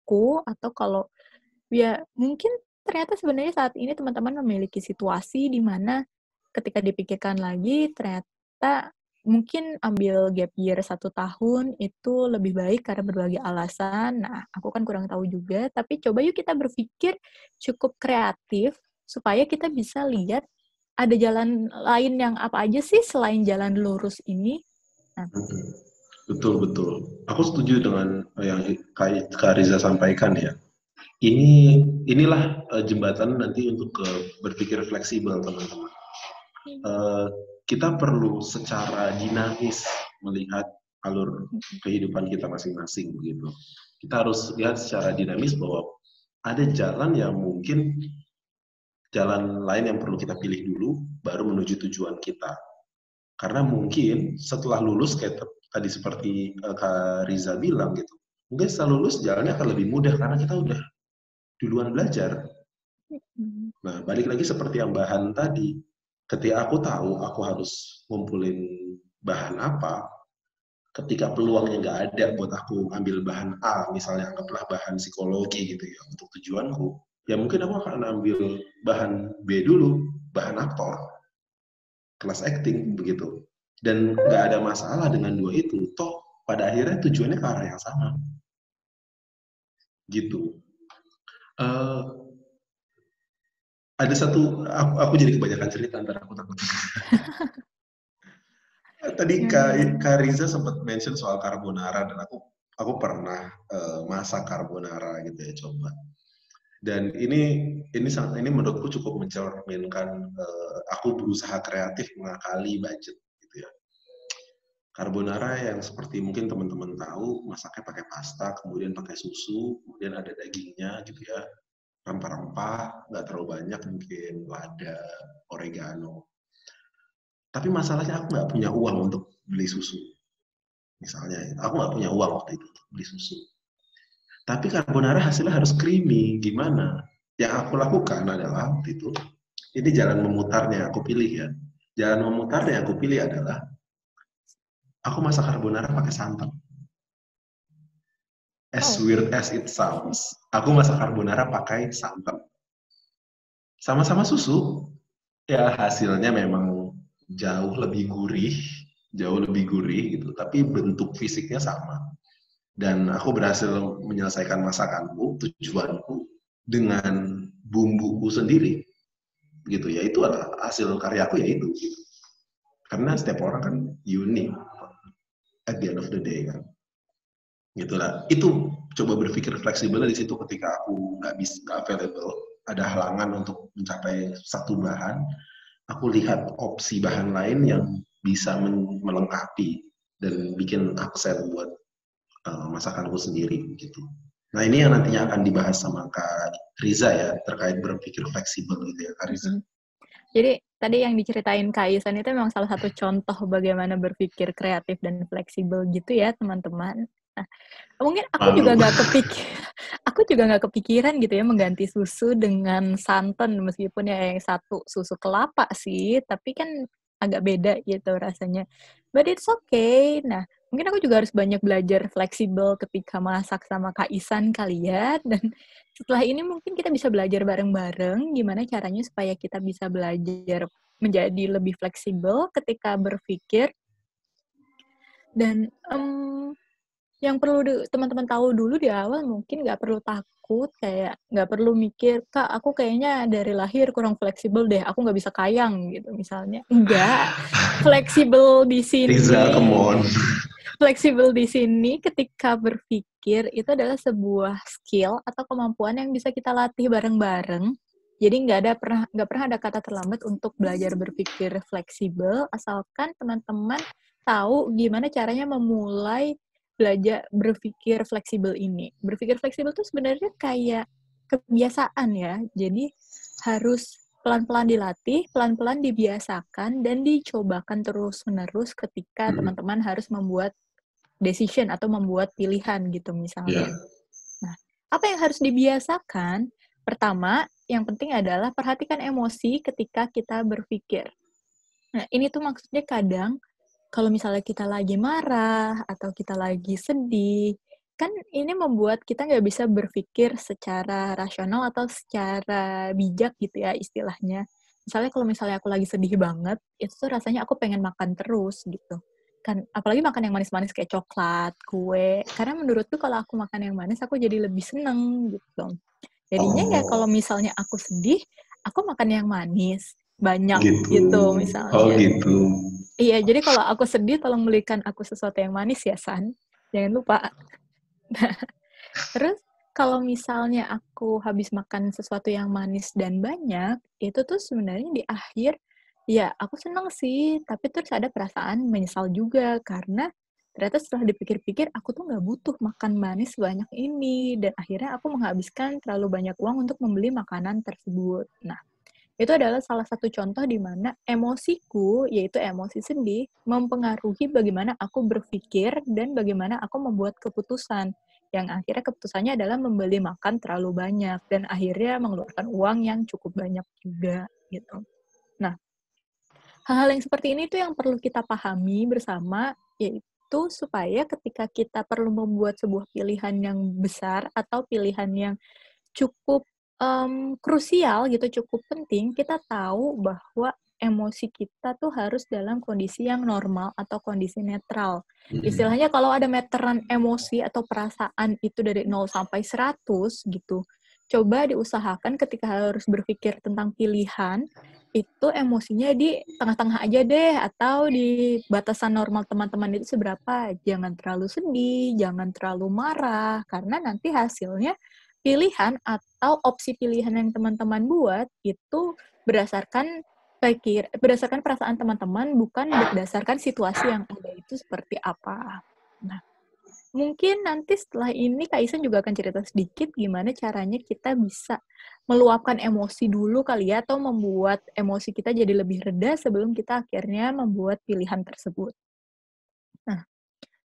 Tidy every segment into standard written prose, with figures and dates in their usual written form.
aku, atau kalau ya mungkin ternyata sebenarnya saat ini teman-teman memiliki situasi di mana ketika dipikirkan lagi ternyata mungkin ambil gap year 1 tahun itu lebih baik karena berbagai alasan. Nah, aku kan kurang tahu juga, tapi coba yuk kita berpikir cukup kreatif supaya kita bisa lihat ada jalan lain yang apa aja sih selain jalan lurus ini. Nah, Betul, betul. Aku setuju dengan yang Kak Riza sampaikan ya. Inilah jembatan nanti untuk berpikir fleksibel, teman-teman. Kita perlu secara dinamis melihat alur kehidupan kita masing-masing begitu. Kita harus lihat secara dinamis bahwa ada jalan yang mungkin jalan lain yang perlu kita pilih dulu baru menuju tujuan kita. Karena mungkin setelah lulus kayak tadi seperti Kak Riza bilang gitu, mungkin setelah lulus jalannya akan lebih mudah karena kita udah duluan belajar. Nah, balik lagi seperti yang bahan tadi, ketika aku tahu aku harus ngumpulin bahan apa, ketika peluangnya nggak ada buat aku ambil bahan A, misalnya anggaplah bahan psikologi gitu ya, untuk tujuanku, ya mungkin aku akan ambil bahan B dulu, bahan aktor, kelas acting, begitu. Dan nggak ada masalah dengan dua itu, toh pada akhirnya tujuannya ke arah yang sama. Gitu. Ada satu, aku jadi kebanyakan cerita, ntar aku takut. Tadi Kak Riza sempat mention soal carbonara, dan aku pernah masak carbonara gitu ya, coba. Dan ini menurutku cukup mencerminkan aku berusaha kreatif mengakali budget gitu ya. Carbonara yang seperti mungkin teman-teman tahu, masaknya pakai pasta, kemudian pakai susu, kemudian ada dagingnya gitu ya, rempah-rempah, nggak terlalu banyak, mungkin lada, oregano. Tapi masalahnya aku nggak punya uang untuk beli susu. Misalnya, aku nggak punya uang waktu itu untuk beli susu. Tapi carbonara hasilnya harus creamy. Gimana? Yang aku lakukan adalah waktu itu, ini jalan memutarnya aku pilih ya. Jalan memutarnya aku pilih adalah, aku masak carbonara pakai santan. As weird as it sounds, aku masak carbonara pakai santan. Sama-sama susu, ya hasilnya memang jauh lebih gurih gitu, tapi bentuk fisiknya sama. Dan aku berhasil menyelesaikan masakanku, tujuanku, dengan bumbuku sendiri. Gitu ya, itu adalah hasil karyaku ya itu. Gitu. Karena setiap orang kan unik at the end of the day kan. Gitulah. Itu coba berpikir fleksibel di situ ketika aku nggak available, ada halangan untuk mencapai satu bahan, aku lihat opsi bahan lain yang bisa melengkapi dan bikin aksen buat masakanku sendiri gitu. Nah, ini yang nantinya akan dibahas sama Kak Riza ya, terkait berpikir fleksibel gitu ya, Kak Riza. Jadi tadi yang diceritain Kak Isan itu memang salah satu contoh bagaimana berpikir kreatif dan fleksibel gitu ya, teman-teman. Nah, mungkin aku juga nggak kepikiran gitu ya mengganti susu dengan santan, meskipun ya yang satu susu kelapa sih, tapi kan agak beda gitu rasanya. But it's okay. Nah, mungkin aku juga harus banyak belajar fleksibel ketika masak sama Kak Isan kali ya. Dan setelah ini mungkin kita bisa belajar bareng-bareng gimana caranya supaya kita bisa belajar menjadi lebih fleksibel ketika berpikir. Dan yang perlu teman-teman tahu dulu di awal, mungkin nggak perlu takut, kayak nggak perlu mikir, Kak, aku kayaknya dari lahir kurang fleksibel deh, aku nggak bisa kayang gitu misalnya. Enggak, fleksibel di Riza, come sini, on. fleksibel di sini ketika berpikir itu adalah sebuah skill atau kemampuan yang bisa kita latih bareng-bareng. Jadi nggak pernah ada kata terlambat untuk belajar berpikir fleksibel, asalkan teman-teman tahu gimana caranya memulai belajar berpikir fleksibel ini. Berpikir fleksibel itu sebenarnya kayak kebiasaan ya. Jadi harus pelan-pelan dilatih, pelan-pelan dibiasakan, dan dicobakan terus-menerus ketika teman-teman harus membuat decision atau membuat pilihan gitu misalnya. Nah, apa yang harus dibiasakan? Pertama, yang penting adalah perhatikan emosi ketika kita berpikir. Nah, ini tuh maksudnya kadang kalau misalnya kita lagi marah atau kita lagi sedih, kan ini membuat kita nggak bisa berpikir secara rasional atau secara bijak gitu ya istilahnya. Misalnya aku lagi sedih banget, itu tuh rasanya aku pengen makan terus gitu. Kan apalagi makan yang manis-manis kayak coklat, kue. Karena menurutku kalau aku makan yang manis aku jadi lebih seneng gitu. Jadinya ya kalau misalnya aku sedih, aku makan yang manis banyak gitu Oh misalnya. gitu. Iya, jadi kalau aku sedih tolong belikan aku sesuatu yang manis ya, San. Jangan lupa. Terus kalau misalnya aku habis makan sesuatu yang manis dan banyak, itu tuh sebenarnya di akhir, ya aku seneng sih, tapi terus ada perasaan menyesal juga, karena ternyata setelah dipikir-pikir, aku tuh nggak butuh makan manis sebanyak ini, dan akhirnya aku menghabiskan terlalu banyak uang untuk membeli makanan tersebut. Nah, itu adalah salah satu contoh di mana emosiku, yaitu emosi sedih, mempengaruhi bagaimana aku berpikir dan bagaimana aku membuat keputusan. Yang akhirnya keputusannya adalah membeli makan terlalu banyak dan akhirnya mengeluarkan uang yang cukup banyak juga gitu. Nah, hal-hal yang seperti ini tuh yang perlu kita pahami bersama, yaitu supaya ketika kita perlu membuat sebuah pilihan yang besar atau pilihan yang cukup, krusial gitu, cukup penting, kita tahu bahwa emosi kita tuh harus dalam kondisi yang normal atau kondisi netral. Istilahnya kalau ada meteran emosi atau perasaan itu dari 0 sampai 100 gitu, coba diusahakan ketika harus berpikir tentang pilihan, itu emosinya di tengah-tengah aja deh, atau di batasan normal teman-teman itu seberapa. Jangan terlalu sedih, jangan terlalu marah, karena nanti hasilnya pilihan atau opsi pilihan yang teman-teman buat itu berdasarkan perasaan teman-teman, bukan berdasarkan situasi yang ada itu seperti apa. Nah, mungkin nanti setelah ini Kak Isen juga akan cerita sedikit gimana caranya kita bisa meluapkan emosi dulu kali ya, atau membuat emosi kita jadi lebih reda sebelum kita akhirnya membuat pilihan tersebut. Nah,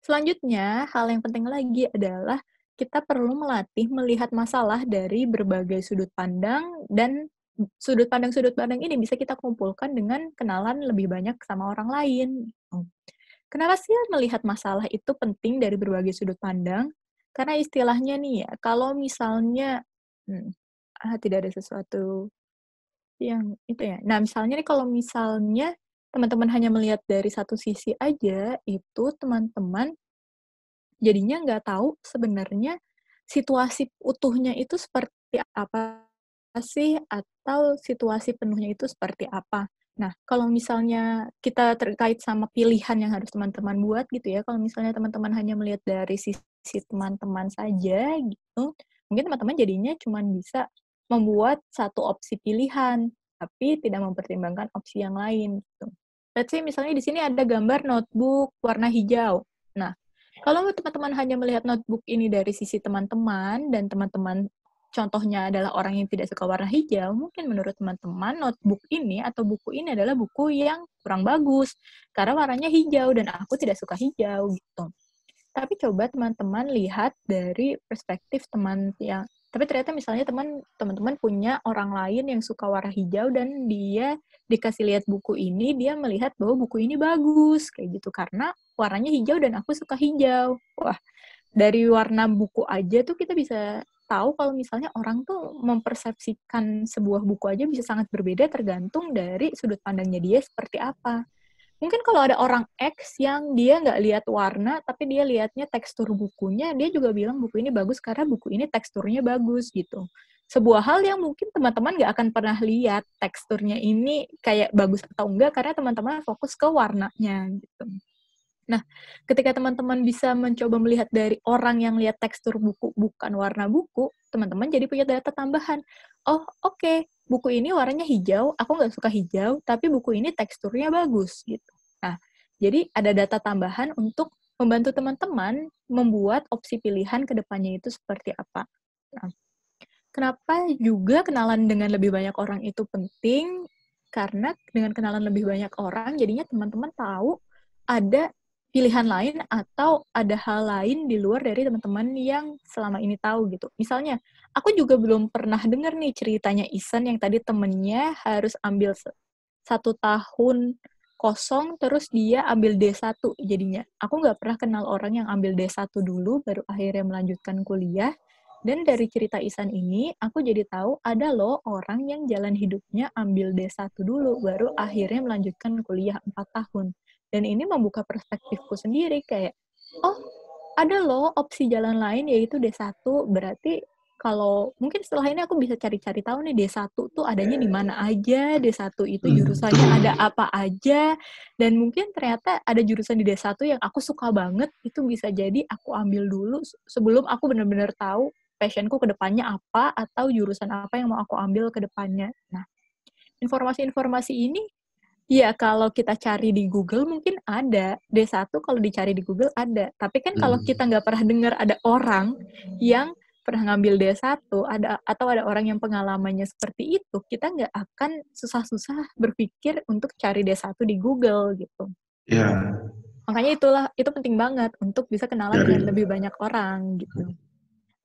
selanjutnya, hal yang penting lagi adalah kita perlu melatih melihat masalah dari berbagai sudut pandang, dan sudut pandang ini bisa kita kumpulkan dengan kenalan lebih banyak sama orang lain. Gitu. Kenapa sih melihat masalah itu penting dari berbagai sudut pandang? Karena istilahnya nih ya, kalau misalnya tidak ada sesuatu yang itu ya. Nah, misalnya nih kalau misalnya teman-teman hanya melihat dari satu sisi aja, itu teman-teman jadinya nggak tahu sebenarnya situasi utuhnya itu seperti apa sih, atau situasi penuhnya itu seperti apa. Nah, kalau misalnya kita terkait sama pilihan yang harus teman-teman buat gitu ya, kalau misalnya teman-teman hanya melihat dari sisi teman-teman saja gitu, mungkin teman-teman jadinya cuma bisa membuat satu opsi pilihan, tapi tidak mempertimbangkan opsi yang lain gitu. Let's say misalnya di sini ada gambar notebook warna hijau. Nah, kalau teman-teman hanya melihat notebook ini dari sisi teman-teman, dan teman-teman contohnya adalah orang yang tidak suka warna hijau, mungkin menurut teman-teman notebook ini atau buku ini adalah buku yang kurang bagus, karena warnanya hijau dan aku tidak suka hijau gitu. Tapi coba teman-teman lihat dari perspektif teman yang, tapi ternyata misalnya teman-teman punya orang lain yang suka warna hijau dan dia dikasih lihat buku ini, dia melihat bahwa buku ini bagus kayak gitu karena warnanya hijau dan aku suka hijau. Wah, dari warna buku aja tuh kita bisa tahu kalau misalnya orang tuh mempersepsikan sebuah buku aja bisa sangat berbeda tergantung dari sudut pandangnya dia seperti apa. Mungkin kalau ada orang X yang dia nggak lihat warna, tapi dia lihatnya tekstur bukunya, dia juga bilang buku ini bagus karena buku ini teksturnya bagus gitu. Sebuah hal yang mungkin teman-teman nggak akan pernah lihat teksturnya ini kayak bagus atau enggak, karena teman-teman fokus ke warnanya gitu. Nah, ketika teman-teman bisa mencoba melihat dari orang yang lihat tekstur buku, bukan warna buku, teman-teman jadi punya data tambahan. Oh, oke, buku ini warnanya hijau, aku nggak suka hijau, tapi buku ini teksturnya bagus, gitu. Nah, jadi ada data tambahan untuk membantu teman-teman membuat opsi pilihan ke depannya itu seperti apa. Nah, kenapa juga kenalan dengan lebih banyak orang itu penting? Karena dengan kenalan lebih banyak orang, jadinya teman-teman tahu ada pilihan lain atau ada hal lain di luar dari teman-teman yang selama ini tahu gitu. Misalnya, aku juga belum pernah dengar nih ceritanya Isan yang tadi temennya harus ambil 1 tahun kosong terus dia ambil D1 jadinya. Aku nggak pernah kenal orang yang ambil D1 dulu baru akhirnya melanjutkan kuliah. Dan dari cerita Ihsan ini, aku jadi tahu ada loh orang yang jalan hidupnya ambil D1 dulu baru akhirnya melanjutkan kuliah 4 tahun. Dan ini membuka perspektifku sendiri kayak, oh ada loh opsi jalan lain yaitu D1, berarti kalau mungkin setelah ini aku bisa cari-cari tahu nih D1 tuh adanya di mana aja, D1 itu jurusannya ada apa aja, dan mungkin ternyata ada jurusan di D1 yang aku suka banget, itu bisa jadi aku ambil dulu sebelum aku benar-benar tahu passionku ke depannya apa, atau jurusan apa yang mau aku ambil ke depannya. Nah, informasi-informasi ini ya, kalau kita cari di Google mungkin ada. D1 kalau dicari di Google ada. Tapi kan kalau kita nggak pernah dengar ada orang yang pernah ngambil D1, atau ada orang yang pengalamannya seperti itu, kita nggak akan susah-susah berpikir untuk cari D1 di Google gitu. Iya. Makanya itu penting banget untuk bisa kenalan dengan lebih banyak orang gitu.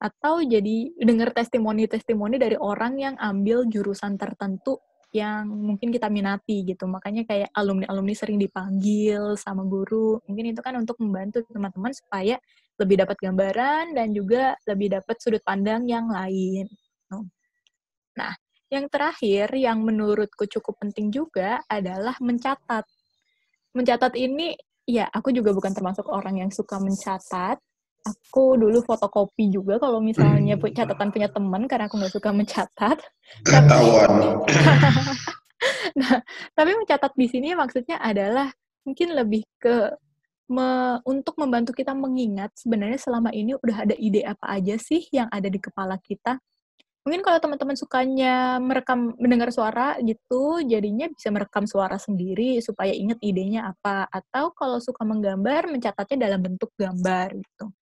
Atau jadi dengar testimoni-testimoni dari orang yang ambil jurusan tertentu yang mungkin kita minati gitu. Makanya kayak alumni-alumni sering dipanggil sama guru. Mungkin itu kan untuk membantu teman-teman supaya lebih dapat gambaran dan juga lebih dapat sudut pandang yang lain. Nah, yang terakhir yang menurutku cukup penting juga adalah mencatat. Mencatat ini, ya aku juga bukan termasuk orang yang suka mencatat. Aku dulu fotokopi juga kalau misalnya catatan punya teman karena aku nggak suka mencatat. Ketahuan. Nah, tapi mencatat di sini maksudnya adalah mungkin lebih ke untuk membantu kita mengingat sebenarnya selama ini udah ada ide apa aja sih yang ada di kepala kita. Mungkin kalau teman-teman sukanya mendengar suara gitu, jadinya bisa merekam suara sendiri supaya ingat idenya apa. Atau kalau suka menggambar, mencatatnya dalam bentuk gambar gitu.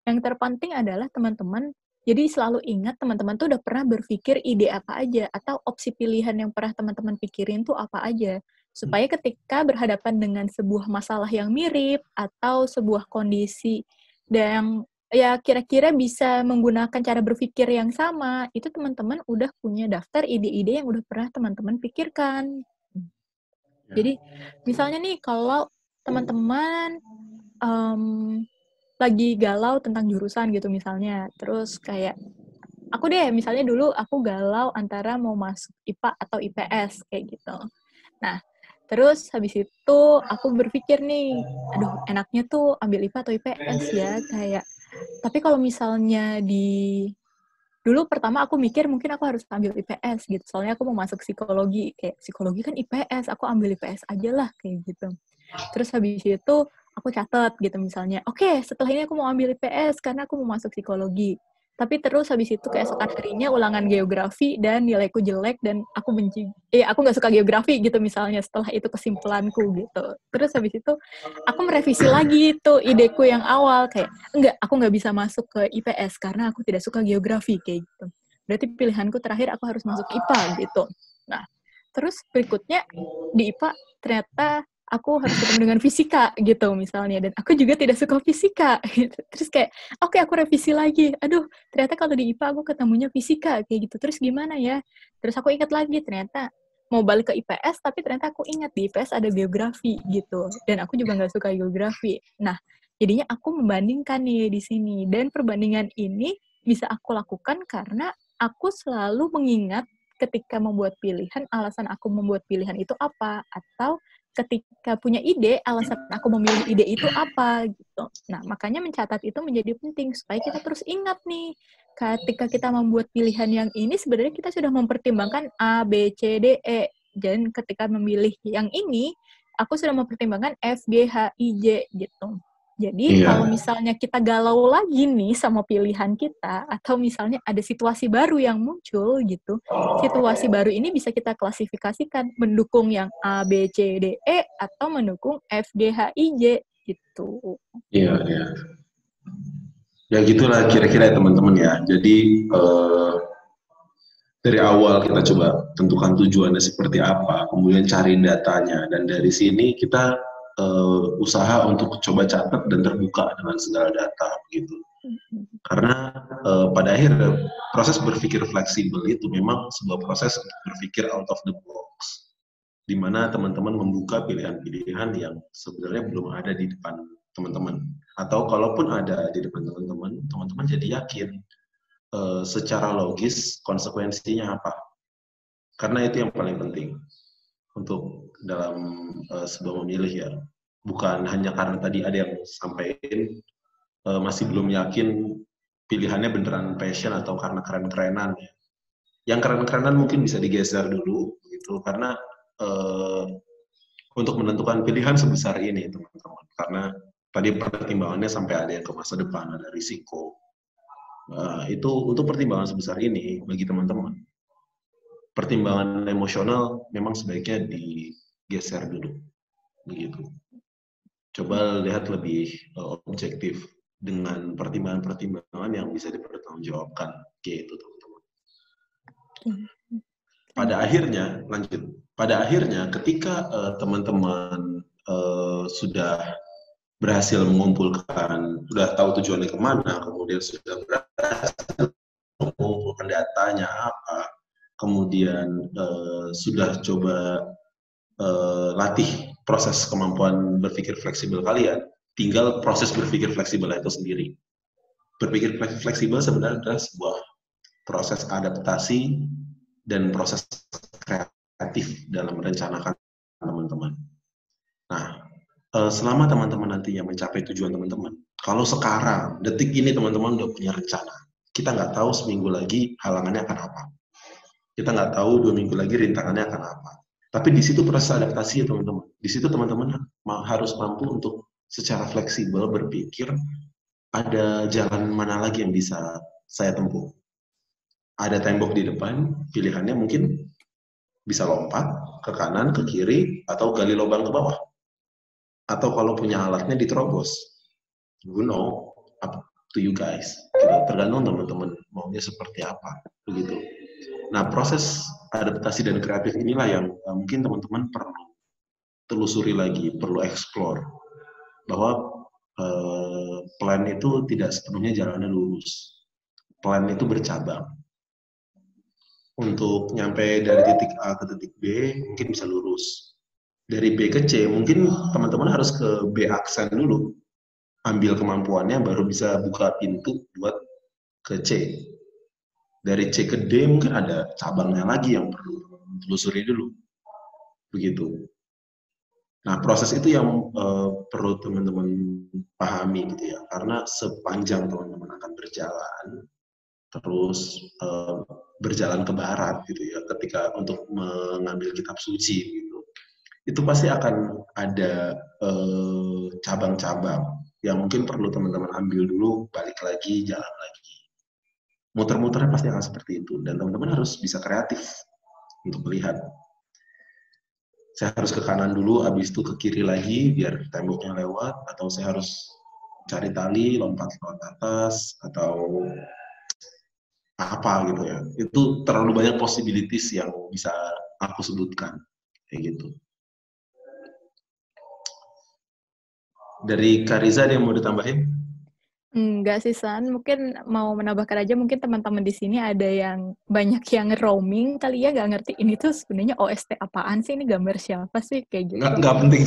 Yang terpenting adalah teman-teman, jadi selalu ingat teman-teman tuh udah pernah berpikir ide apa aja, atau opsi pilihan yang pernah teman-teman pikirin tuh apa aja. Supaya ketika berhadapan dengan sebuah masalah yang mirip, atau sebuah kondisi yang ya kira-kira bisa menggunakan cara berpikir yang sama, itu teman-teman udah punya daftar ide-ide yang udah pernah teman-teman pikirkan. Jadi, misalnya nih, kalau teman-teman lagi galau tentang jurusan gitu misalnya, terus kayak, aku deh, misalnya dulu aku galau antara mau masuk IPA atau IPS, kayak gitu. Nah, terus habis itu aku berpikir nih, aduh enaknya tuh ambil IPA atau IPS ya, kayak, tapi kalau misalnya dulu pertama aku mikir mungkin aku harus ambil IPS gitu, soalnya aku mau masuk psikologi, kayak psikologi kan IPS, aku ambil IPS aja lah, kayak gitu. Terus habis itu aku catat gitu misalnya, oke, setelah ini aku mau ambil IPS karena aku mau masuk psikologi. Tapi terus habis itu keesokan harinya ulangan geografi dan nilaiku jelek dan aku aku nggak suka geografi gitu misalnya, setelah itu kesimpulanku gitu. Terus habis itu aku merevisi lagi tuh ideku yang awal, kayak enggak, aku nggak bisa masuk ke IPS karena aku tidak suka geografi, kayak gitu. Berarti pilihanku terakhir aku harus masuk IPA gitu. Nah, terus berikutnya di IPA ternyata aku harus ketemu dengan fisika gitu misalnya, dan aku juga tidak suka fisika gitu. Terus kayak, oke, aku revisi lagi. Aduh, ternyata kalau di IPA aku ketemunya fisika kayak gitu. Terus gimana ya? Terus aku ingat lagi ternyata mau balik ke IPS, tapi ternyata aku ingat di IPS ada geografi gitu. Dan aku juga nggak suka geografi. Nah, jadinya aku membandingkan nih di sini. Dan perbandingan ini bisa aku lakukan karena aku selalu mengingat ketika membuat pilihan, alasan aku membuat pilihan itu apa, atau ketika punya ide, alasan aku memilih ide itu apa gitu. Nah, makanya mencatat itu menjadi penting supaya kita terus ingat nih, ketika kita membuat pilihan yang ini sebenarnya kita sudah mempertimbangkan A, B, C, D, E. Dan ketika memilih yang ini, aku sudah mempertimbangkan F, G, H, I, J gitu. Jadi kalau misalnya kita galau lagi nih sama pilihan kita, atau misalnya ada situasi baru yang muncul gitu, situasi baru ini bisa kita klasifikasikan mendukung yang A, B, C, D, E, atau mendukung F, G, H, I, J gitu. Iya, iya. Ya gitulah kira-kira ya teman-teman ya. Jadi dari awal kita coba tentukan tujuannya seperti apa, kemudian cari datanya, dan dari sini kita usaha untuk coba catat dan terbuka dengan segala data gitu. Karena pada akhirnya proses berpikir fleksibel itu memang sebuah proses untuk berpikir out of the box. di mana teman-teman membuka pilihan-pilihan yang sebenarnya belum ada di depan teman-teman. Atau kalaupun ada di depan teman-teman, teman-teman jadi yakin secara logis konsekuensinya apa. Karena itu yang paling penting untuk dalam sebuah memilih ya. Bukan hanya karena tadi ada yang sampaikan masih belum yakin pilihannya beneran passion atau karena keren-kerenan ya. Yang keren-kerenan mungkin bisa digeser dulu gitu, karena untuk menentukan pilihan sebesar ini teman-teman, karena tadi pertimbangannya sampai ada yang ke masa depan, ada risiko. Itu untuk pertimbangan sebesar ini bagi teman-teman, pertimbangan emosional memang sebaiknya digeser dulu begitu. Coba lihat lebih objektif dengan pertimbangan-pertimbangan yang bisa dipertanggungjawabkan gitu teman-teman. Pada akhirnya ketika teman-teman sudah berhasil mengumpulkan, sudah tahu tujuannya kemana, kemudian sudah berhasil mengumpulkan datanya apa, kemudian sudah coba latih proses kemampuan berpikir fleksibel kalian, tinggal proses berpikir fleksibel itu sendiri. Berpikir fleksibel sebenarnya adalah sebuah proses adaptasi dan proses kreatif dalam merencanakan teman-teman. Nah, selama teman-teman nantinya mencapai tujuan teman-teman, kalau sekarang, detik ini teman-teman udah punya rencana, kita nggak tahu seminggu lagi halangannya akan apa. Kita nggak tahu 2 minggu lagi rintangannya akan apa. Tapi di situ proses adaptasi ya teman-teman. Di situ teman-teman harus mampu untuk secara fleksibel berpikir, ada jalan mana lagi yang bisa saya tempuh. Ada tembok di depan, pilihannya mungkin bisa lompat ke kanan, ke kiri, atau gali lubang ke bawah. Atau kalau punya alatnya diterobos. You know, up to you guys. Tergantung teman-teman maunya seperti apa. Begitu. Nah, proses adaptasi dan kreatif inilah yang mungkin teman-teman perlu telusuri lagi, perlu explore. Bahwa plan itu tidak sepenuhnya jalannya lurus. Plan itu bercabang. Untuk nyampe dari titik A ke titik B mungkin bisa lurus. Dari B ke C mungkin teman-teman harus ke B aksen dulu. Ambil kemampuannya baru bisa buka pintu buat ke C. Dari C ke D mungkin ada cabangnya lagi yang perlu telusuri dulu. Begitu. Nah, proses itu yang perlu teman-teman pahami gitu ya. Karena sepanjang teman-teman akan berjalan, terus berjalan ke barat gitu ya, ketika untuk mengambil kitab suci gitu, itu pasti akan ada cabang-cabang yang mungkin perlu teman-teman ambil dulu, balik lagi, jalan lagi, muter-muternya pasti akan seperti itu, dan teman-teman harus bisa kreatif untuk melihat, saya harus ke kanan dulu, habis itu ke kiri lagi biar temboknya lewat, atau saya harus cari tali, lompat atas, atau apa gitu ya. Itu terlalu banyak possibilities yang bisa aku sebutkan kayak gitu. Dari Kariza ada yang mau ditambahin? Enggak sih, San. Mungkin mau menambahkan aja, mungkin teman-teman di sini ada yang banyak yang roaming kali ya, nggak ngerti ini tuh sebenarnya OST apaan sih, ini gambar siapa sih, kayak gitu. Nggak penting,